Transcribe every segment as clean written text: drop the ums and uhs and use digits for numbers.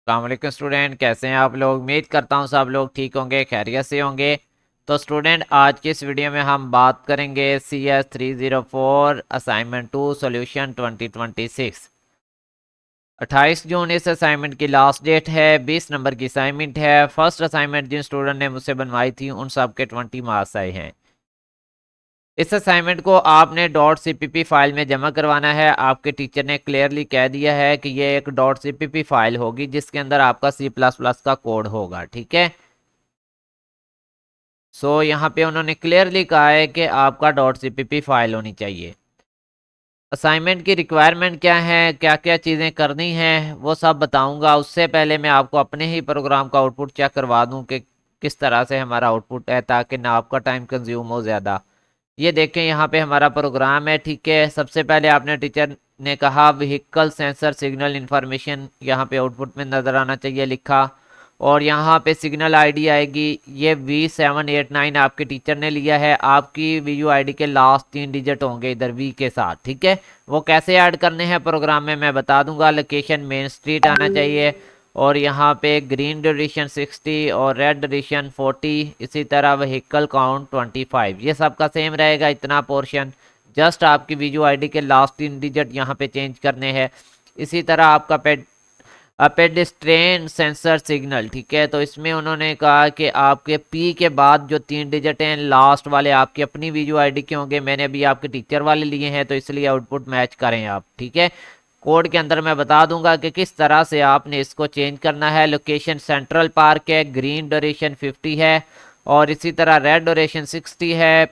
अस्सलाम वालेकुम स्टूडेंट, कैसे हैं आप लोग। उम्मीद करता हूँ सब लोग ठीक होंगे, खैरियत से होंगे। तो स्टूडेंट, आज की इस वीडियो में हम बात करेंगे CS 304 असाइनमेंट 2 सॉल्यूशन 2026। 28 जून इस असाइनमेंट की लास्ट डेट है। 20 नंबर की असाइनमेंट है। फर्स्ट असाइनमेंट जिन स्टूडेंट ने मुझसे बनवाई थी उन सब के 20 मार्क्स आए हैं। इस असाइनमेंट को आपने .cpp फाइल में जमा करवाना है। आपके टीचर ने क्लियरली कह दिया है कि ये एक .cpp फाइल होगी जिसके अंदर आपका C++ का कोड होगा, ठीक है। यहाँ पे उन्होंने क्लियरली कहा है कि आपका .cpp फाइल होनी चाहिए। असाइनमेंट की रिक्वायरमेंट क्या है, क्या क्या चीज़ें करनी हैं, वो सब बताऊंगा। उससे पहले मैं आपको अपने ही प्रोग्राम का आउटपुट चेक करवा दूं कि किस तरह से हमारा आउटपुट है, ताकि ना आपका टाइम कंज्यूम हो ज़्यादा। ये देखें, यहाँ पे हमारा प्रोग्राम है, ठीक है। सबसे पहले आपने टीचर ने कहा व्हीकल सेंसर सिग्नल इंफॉर्मेशन यहाँ पे आउटपुट में नज़र आना चाहिए लिखा। और यहाँ पे सिग्नल आईडी आएगी, ये V789 आपके टीचर ने लिया है। आपकी VU आईडी के लास्ट 3 डिजिट होंगे इधर V के साथ, ठीक है। वो कैसे ऐड करने हैं प्रोग्राम में मैं बता दूंगा। लोकेशन मेन स्ट्रीट आना चाहिए, और यहाँ पे ग्रीन ड्यूरेशन 60 और रेड ड्यूरेशन 40, इसी तरह व्हीकल काउंट 25। ये सबका सेम रहेगा इतना पोर्शन। जस्ट आपकी वीडियो आईडी के लास्ट 3 डिजिट यहाँ पे चेंज करने हैं। इसी तरह आपका पेडिस्ट्रेन सेंसर सिग्नल, ठीक है। तो इसमें उन्होंने कहा कि आपके पी के बाद जो 3 डिजिट हैं लास्ट वाले आपकी अपनी वीडियो आईडी के होंगे। मैंने अभी आपके टीचर वाले लिए हैं, तो इसलिए आउटपुट मैच करें आप, ठीक है। कोड के अंदर मैं बता दूंगा कि किस तरह से आपने इसको चेंज करना है। लोकेशन सेंट्रल पार्क है, ग्रीन ड्यूरेशन 50 है, और इसी तरह रेड ड्यूरेशन 60 है,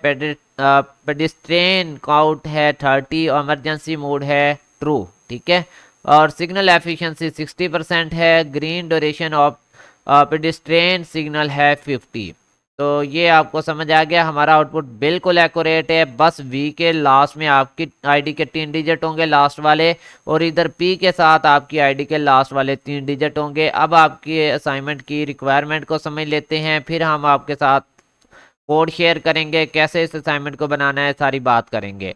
पेडिस्ट्रेन काउंट है 30, और इमरजेंसी मोड है ट्रू, ठीक है। और सिग्नल एफिशिएंसी 60% है। Green duration of pedestrian signal है 50। तो ये आपको समझ आ गया। हमारा आउटपुट बिल्कुल एक्यूरेट है। बस वी के लास्ट में आपकी आईडी के 3 डिजिट होंगे लास्ट वाले, और इधर पी के साथ आपकी आईडी के लास्ट वाले 3 डिजिट होंगे। अब आपकी असाइनमेंट की रिक्वायरमेंट को समझ लेते हैं, फिर हम आपके साथ कोड शेयर करेंगे, कैसे इस असाइनमेंट को बनाना है सारी बात करेंगे।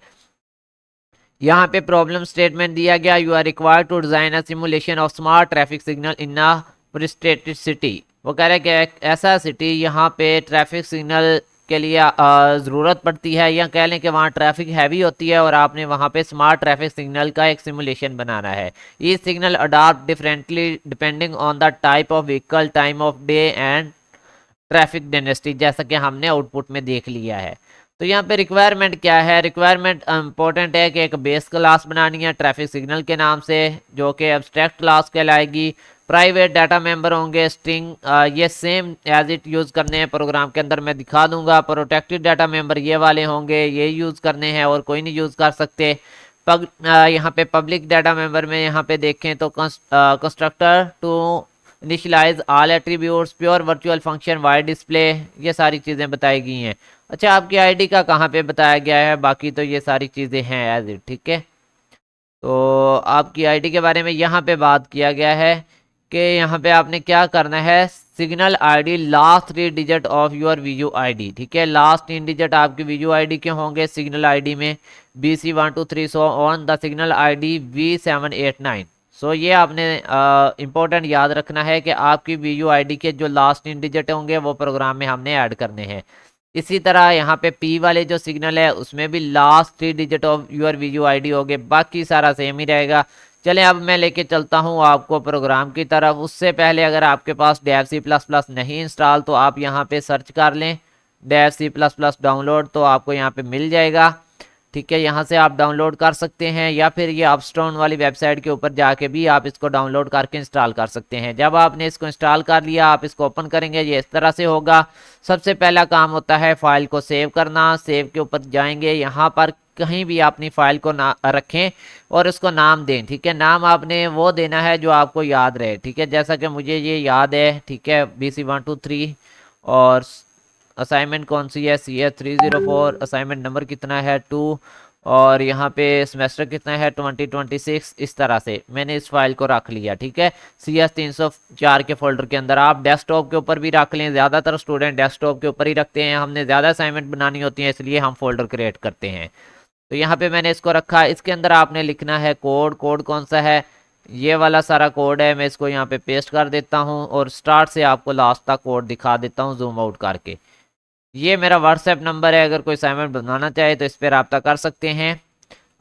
यहाँ पे प्रॉब्लम स्टेटमेंट दिया गया, you are required to design a simulation of smart traffic signal in a prestated city. वो कह रहे हैं कि एक ऐसा सिटी यहाँ पे ट्रैफिक सिग्नल के लिए ज़रूरत पड़ती है, या कह लें कि वहाँ ट्रैफिक हैवी होती है, और आपने वहाँ पे स्मार्ट ट्रैफिक सिग्नल का एक सिमुलेशन बनाना है। ये signal adapt differently depending on the type of vehicle, time of day and traffic density, जैसा कि हमने आउटपुट में देख लिया है। तो यहाँ पे रिक्वायरमेंट क्या है। रिक्वायरमेंट इंपॉर्टेंट है कि एक बेस क्लास बनानी है ट्रैफिक सिग्नल के नाम से, जो कि एब्स्ट्रैक्ट क्लास कहलाएगी। प्राइवेट डाटा मेंबर होंगे स्ट्रिंग, ये सेम एज इट यूज़ करने हैं प्रोग्राम के अंदर, मैं दिखा दूंगा। प्रोटेक्टेड डाटा मेंबर ये वाले होंगे, ये यूज़ करने हैं, और कोई नहीं यूज़ कर सकते। यहाँ पे पब्लिक डाटा मेंबर में यहाँ पे देखें तो constructor to initialise all attributes, pure virtual function, void display, ये सारी चीज़ें बताई गई हैं। अच्छा, आपकी आईडी का कहाँ पे बताया गया है, बाकी तो ये सारी चीज़ें हैं एज इट, ठीक है। तो आपकी आईडी के बारे में यहाँ पे बात किया गया है कि यहाँ पे आपने क्या करना है। Signal ID last 3 digit of your Vu ID, ठीक है। लास्ट 3 डिजिट आपकी वीयू आईडी के होंगे सिग्नल आईडी में, BC123, so on the signal ID V789। ये आपने इंपॉर्टेंट याद रखना है कि आपकी वीयू आईडी के जो लास्ट 3 डिजिट होंगे वो प्रोग्राम में हमने ऐड करने हैं। इसी तरह यहाँ पे पी वाले जो सिग्नल है उसमें भी last 3 digit of your VU ID होगे, बाकी सारा सेम ही रहेगा। चलें, अब मैं लेके चलता हूँ आपको प्रोग्राम की तरफ। उससे पहले अगर आपके पास डेव C++ नहीं इंस्टॉल, तो आप यहाँ पे सर्च कर लें डेव C++ डाउनलोड, तो आपको यहाँ पे मिल जाएगा, ठीक है। यहाँ से आप डाउनलोड कर सकते हैं, या फिर ये अपस्टोन वाली वेबसाइट के ऊपर जाके भी आप इसको डाउनलोड करके इंस्टॉल कर सकते हैं। जब आपने इसको इंस्टॉल कर लिया, आप इसको ओपन करेंगे, ये इस तरह से होगा। सबसे पहला काम होता है फाइल को सेव करना। सेव के ऊपर जाएंगे, यहाँ पर कहीं भी अपनी फाइल को ना रखें और उसको नाम दें, ठीक है। नाम आपने वो देना है जो आपको याद रहे, ठीक है। जैसा कि मुझे ये याद है, ठीक है, BC123, और असाइनमेंट कौन सी है, CS 304। असाइनमेंट नंबर कितना है, 2, और यहाँ पे सेमेस्टर कितना है, 2026। इस तरह से मैंने इस फाइल को रख लिया, ठीक है। CS 304 के फोल्डर के अंदर। आप डेस्कटॉप के ऊपर भी रख लें, ज़्यादातर स्टूडेंट डेस्कटॉप के ऊपर ही रखते हैं। हमने ज़्यादा असाइनमेंट बनानी होती है, इसलिए हम फोल्डर क्रिएट करते हैं। तो यहाँ पे मैंने इसको रखा। इसके अंदर आपने लिखना है कोड। कोड कौन सा है, ये वाला सारा कोड है, मैं इसको यहाँ पे पेस्ट कर देता हूँ और स्टार्ट से आपको लास्ट तक कोड दिखा देता हूँ जूम आउट करके। ये मेरा व्हाट्सएप नंबर है, अगर कोई असाइनमेंट बनाना चाहे तो इस पर रब्ता कर सकते हैं।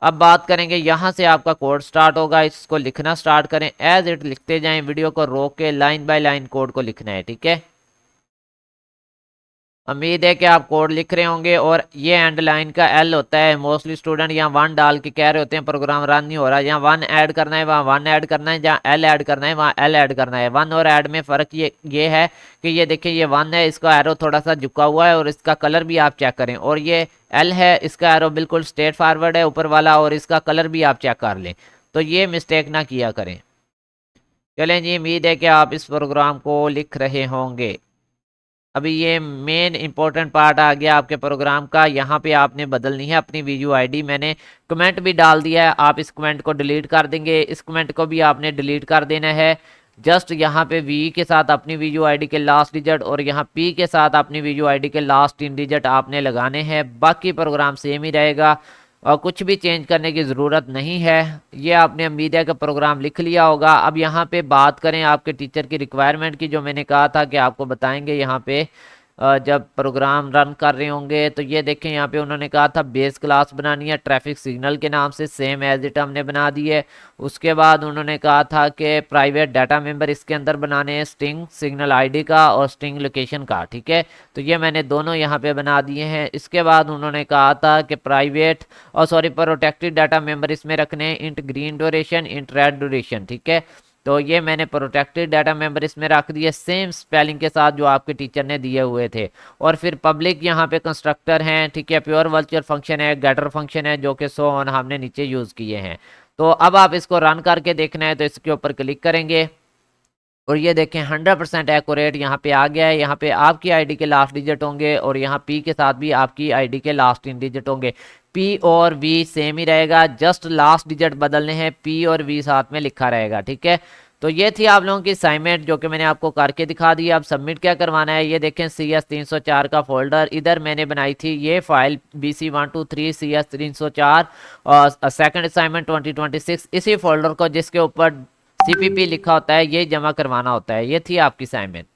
अब बात करेंगे, यहाँ से आपका कोड स्टार्ट होगा, इसको लिखना स्टार्ट करें, एज इट लिखते जाएं, वीडियो को रोक के लाइन बाय लाइन कोड को लिखना है, ठीक है। उम्मीद है कि आप कोड लिख रहे होंगे। और ये एंड लाइन का एल होता है, मोस्टली स्टूडेंट यहाँ 1 डाल के कह रहे होते हैं प्रोग्राम रन नहीं हो रहा। यहाँ 1 ऐड करना है वहाँ 1 ऐड करना है, जहाँ एल ऐड करना है वहाँ एल ऐड करना है। 1 और ऐड में फ़र्क ये है कि ये देखिए ये 1 है, इसका एरो थोड़ा सा झुका हुआ है और इसका कलर भी आप चेक करें। और ये एल है, इसका एरो बिल्कुल स्ट्रेट फॉरवर्ड है ऊपर वाला, और इसका कलर भी आप चेक कर लें, तो ये मिस्टेक ना किया करें। चलें जी, उम्मीद है कि आप इस प्रोग्राम को लिख रहे होंगे। अभी ये मेन इंपॉर्टेंट पार्ट आ गया आपके प्रोग्राम का। यहाँ पे आपने बदलनी है अपनी वीडियो आईडी। मैंने कमेंट भी डाल दिया है, आप इस कमेंट को डिलीट कर देंगे, इस कमेंट को भी आपने डिलीट कर देना है। जस्ट यहाँ पे वी के साथ अपनी वीडियो आईडी के लास्ट डिजिट और यहाँ पी के साथ अपनी वीडियो आईडी के लास्ट 3 डिजिट आपने लगाने हैं। बाकी प्रोग्राम सेम ही रहेगा और कुछ भी चेंज करने की ज़रूरत नहीं है। ये आपने मीडिया का प्रोग्राम लिख लिया होगा। अब यहाँ पे बात करें आपके टीचर की रिक्वायरमेंट की, जो मैंने कहा था कि आपको बताएंगे यहाँ पे जब प्रोग्राम रन कर रहे होंगे। तो ये देखें, यहाँ पे उन्होंने कहा था बेस क्लास बनानी है ट्रैफिक सिग्नल के नाम से, सेम एज इट हमने बना दी है। उसके बाद उन्होंने कहा था कि प्राइवेट डाटा मेंबर इसके अंदर बनाने हैं, स्ट्रिंग सिग्नल आईडी का और स्ट्रिंग लोकेशन का, ठीक है। तो ये मैंने दोनों यहाँ पे बना दिए हैं। इसके बाद उन्होंने कहा था कि प्राइवेट और सॉरी प्रोटेक्टेड डाटा मेंबर इसमें रखने हैं, int green duration int red duration, ठीक है। तो ये मैंने प्रोटेक्टेड डाटा मेंबर इसमें रख दिए सेम स्पेलिंग के साथ जो आपके टीचर ने दिए हुए थे। और फिर पब्लिक यहाँ पे कंस्ट्रक्टर हैं, ठीक है, प्योर वर्चुअल फंक्शन है, गेटर फंक्शन है, जो कि सो ऑन हमने नीचे यूज़ किए हैं। तो अब आप इसको रन करके देखना है तो इसके ऊपर क्लिक करेंगे और ये देखें 100% एक्यूरेट यहाँ पे आ गया है। यहाँ पे आपकी आईडी के लास्ट डिजिट होंगे और यहाँ पी के साथ भी आपकी आईडी के लास्ट 3 डिजिट होंगे। पी और वी सेम ही रहेगा, जस्ट लास्ट डिजिट बदलने हैं, पी और वी साथ में लिखा रहेगा, ठीक है। तो ये थी आप लोगों की असाइनमेंट जो कि मैंने आपको करके दिखा दी। अब सबमिट क्या करवाना है, ये देखें CS304 का फोल्डर इधर मैंने बनाई थी ये फाइल BC123 CS304 और सेकंड असाइनमेंट 2026, इसी फोल्डर को जिसके ऊपर CPP लिखा होता है ये जमा करवाना होता है। ये थी आपकी असाइनमेंट।